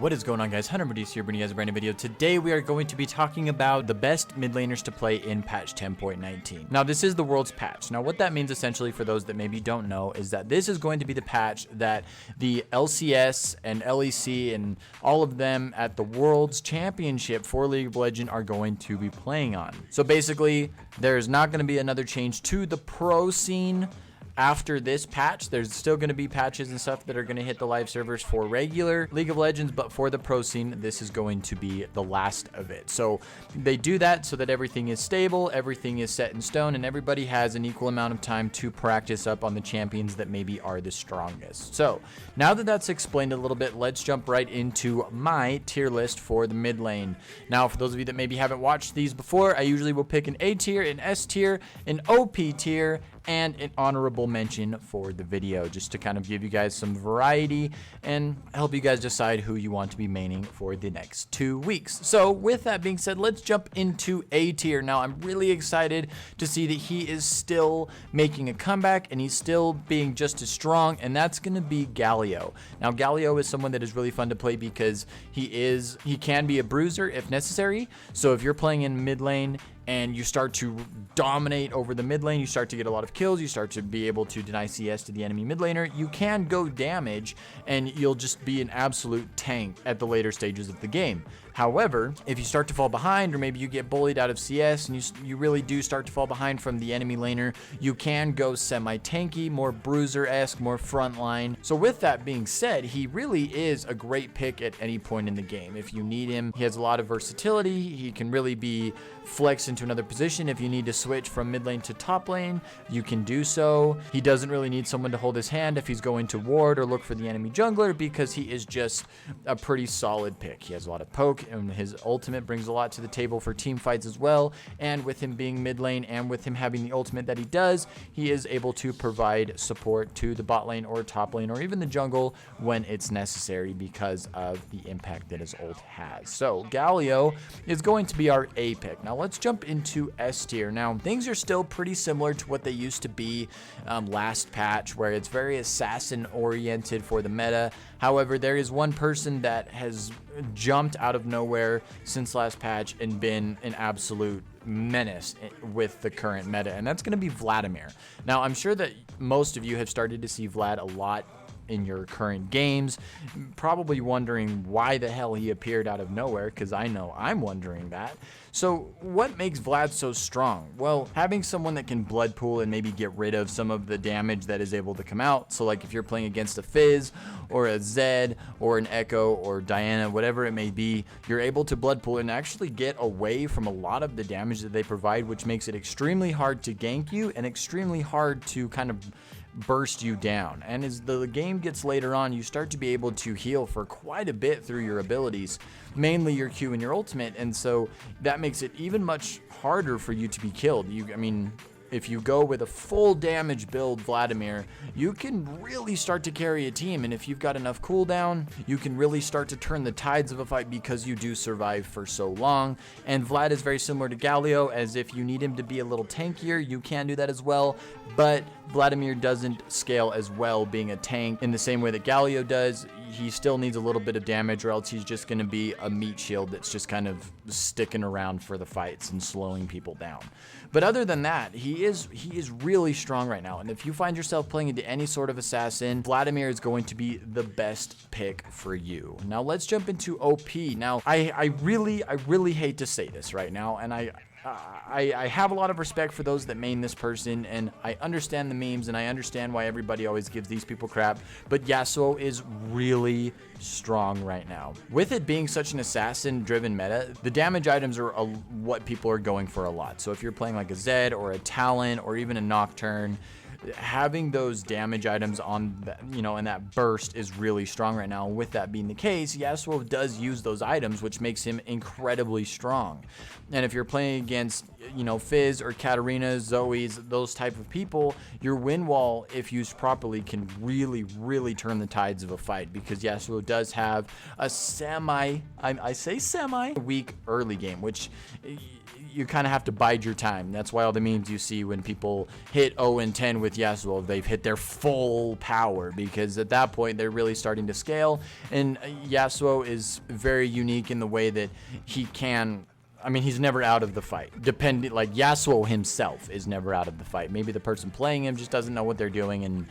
What is going on, guys? HunterModis here, bringing you guys a brand new video. Today we are going to be talking about the best mid laners to play in patch 10.19. Now this is the world's patch. Now what that means essentially, for those that maybe don't know, is that this is going to be the patch that the LCS and LEC and all of them at the World's Championship for League of Legends are going to be playing on. So basically there's not going to be another change to the pro scene. After this patch, there's still going to be patches and stuff that are going to hit the live servers for regular League of Legends, but for the pro scene, this is going to be the last of it. So they do that so that everything is stable, everything is set in stone, and everybody has an equal amount of time to practice up on the champions that maybe are the strongest. So now that that's explained a little bit, let's jump right into my tier list for the mid lane. Now, for those of you that maybe haven't watched these before, I usually will pick an A tier, an S tier, an OP tier, and an honorable mention for the video, just to kind of give you guys some variety and help you guys decide who you want to be maining for the next 2 weeks. So with that being said, let's jump into A tier. Now I'm really excited to see that he is still making a comeback and he's still being just as strong, and that's going to be Galio. Now Galio is someone that is really fun to play because he can be a bruiser if necessary. So if you're playing in mid lane and you start to dominate over the mid lane, you start to get a lot of kills, you start to be able to deny CS to the enemy mid laner, you can go damage and you'll just be an absolute tank at the later stages of the game. However, if you start to fall behind, or maybe you get bullied out of CS and you really do start to fall behind from the enemy laner, you can go semi-tanky, more bruiser-esque, more frontline. So with that being said, he really is a great pick at any point in the game. If you need him, he has a lot of versatility. He can really be flexed into another position. If you need to switch from mid lane to top lane, you can do so. He doesn't really need someone to hold his hand if he's going to ward or look for the enemy jungler, because he is just a pretty solid pick. He has a lot of poke, and his ultimate brings a lot to the table for team fights as well. And with him being mid lane and with him having the ultimate that he does, he is able to provide support to the bot lane or top lane or even the jungle when it's necessary because of the impact that his ult has. So Galio is going to be our A pick. Now let's jump into S tier. Now things are still pretty similar to what they used to be last patch, where it's very assassin oriented for the meta. However, there is one person that has jumped out of nowhere since last patch and been an absolute menace with the current meta, and that's going to be Vladimir. Now I'm sure that most of you have started to see Vlad a lot in your current games, probably wondering why the hell he appeared out of nowhere, because I know I'm wondering that. So what makes Vlad so strong? Well, having someone that can blood pool and maybe get rid of some of the damage that is able to come out. So like if you're playing against a Fizz or a Zed or an Echo or Diana, whatever it may be, you're able to blood pool and actually get away from a lot of the damage that they provide, which makes it extremely hard to gank you and extremely hard to kind of burst you down. And as the game gets later on, you start to be able to heal for quite a bit through your abilities, mainly your Q and your ultimate, and so that makes it even much harder for you to be killed. I mean, if you go with a full damage build Vladimir, you can really start to carry a team, and if you've got enough cooldown, you can really start to turn the tides of a fight because you do survive for so long. And Vlad is very similar to Galio, as if you need him to be a little tankier, you can do that as well, but Vladimir doesn't scale as well being a tank in the same way that Galio does. He still needs a little bit of damage, or else he's just going to be a meat shield that's just kind of sticking around for the fights and slowing people down. But other than that, he is really strong right now. And if you find yourself playing into any sort of assassin, Vladimir is going to be the best pick for you. Now let's jump into OP. Now I really hate to say this right now, and I have a lot of respect for those that main this person, and I understand the memes and I understand why everybody always gives these people crap, but Yasuo is really strong right now. With it being such an assassin driven meta, the damage items are what people are going for a lot. So if you're playing like a Zed or a Talon or even a Nocturne, having those damage items on the, in that burst is really strong right now. With that being the case, Yasuo does use those items, which makes him incredibly strong. And if you're playing against, Fizz or Katarina, Zoe's, those type of people, your win wall, if used properly, can really turn the tides of a fight, because Yasuo does have a I say semi weak early game, which you kind of have to bide your time. That's why all the memes you see when people hit 0 and 10 with with Yasuo, they've hit their full power, because at that point they're really starting to scale. And Yasuo is very unique in the way that he can, I mean, he's never out of the fight. Like Yasuo himself is never out of the fight. Maybe the person playing him just doesn't know what they're doing, and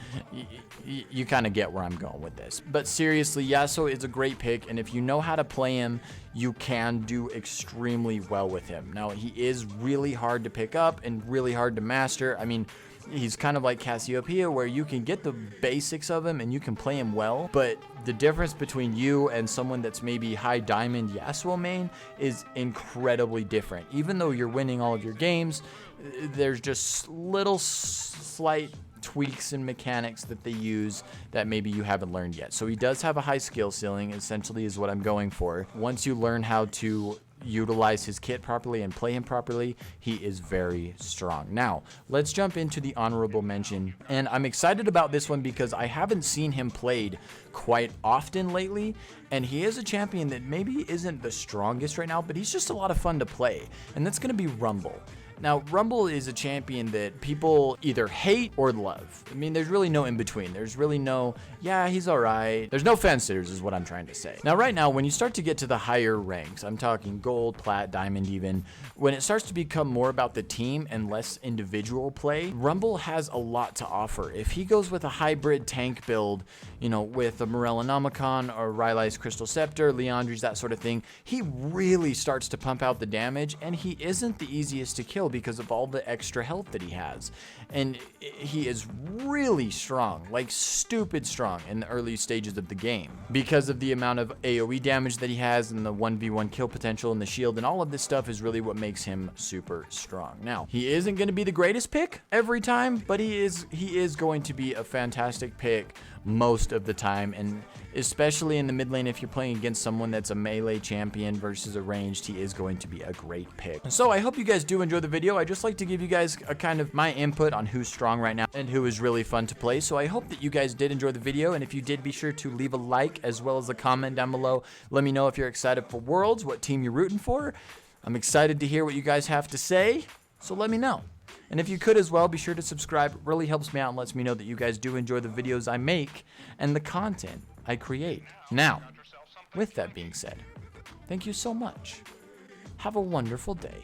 you kind of get where I'm going with this. But seriously, Yasuo is a great pick, and if you know how to play him, you can do extremely well with him. Now, he is really hard to pick up and really hard to master. I mean, he's kind of like Cassiopeia, where you can get the basics of him and you can play him well, but the difference between you and someone that's maybe high diamond Yasuo main is incredibly different. Even though you're winning all of your games, there's just little slight tweaks and mechanics that they use that maybe you haven't learned yet. So he does have a high skill ceiling, essentially, is what I'm going for. Once you learn how to utilize his kit properly and play him properly, he is very strong. Now, let's jump into the honorable mention. And I'm excited about this one because I haven't seen him played quite often lately. And he is a champion that maybe isn't the strongest right now, but he's just a lot of fun to play. And that's going to be Rumble. Now, Rumble is a champion that people either hate or love. I mean, there's really no in between. There's really no, yeah, he's all right. There's no fence sitters is what I'm trying to say. Now, right now, when you start to get to the higher ranks, I'm talking gold, plat, diamond even, when it starts to become more about the team and less individual play, Rumble has a lot to offer. If he goes with a hybrid tank build, you know, with a Morellonomicon or Rylai's Crystal Scepter, Leandri's, that sort of thing, he really starts to pump out the damage, and he isn't the easiest to kill because of all the extra health that he has. And he is really strong, like stupid strong in the early stages of the game because of the amount of AoE damage that he has and the 1v1 kill potential and the shield, and all of this stuff is really what makes him super strong. Now, he isn't going to be the greatest pick every time, but he is going to be a fantastic pick most of the time, and especially in the mid lane, if you're playing against someone that's a melee champion versus a ranged, he is going to be a great pick. So I hope you guys do enjoy the video. I just like to give you guys a kind of my input on who's strong right now and who is really fun to play. So I hope that you guys did enjoy the video, and if you did, be sure to leave a like as well as a comment down below. Let me know if you're excited for Worlds, what team you're rooting for. I'm excited to hear what you guys have to say, so let me know. And if you could as well, be sure to subscribe. It really helps me out and lets me know that you guys do enjoy the videos I make and the content I create. Now, with that being said, thank you so much. Have a wonderful day,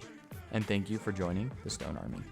and thank you for joining the Stone Army.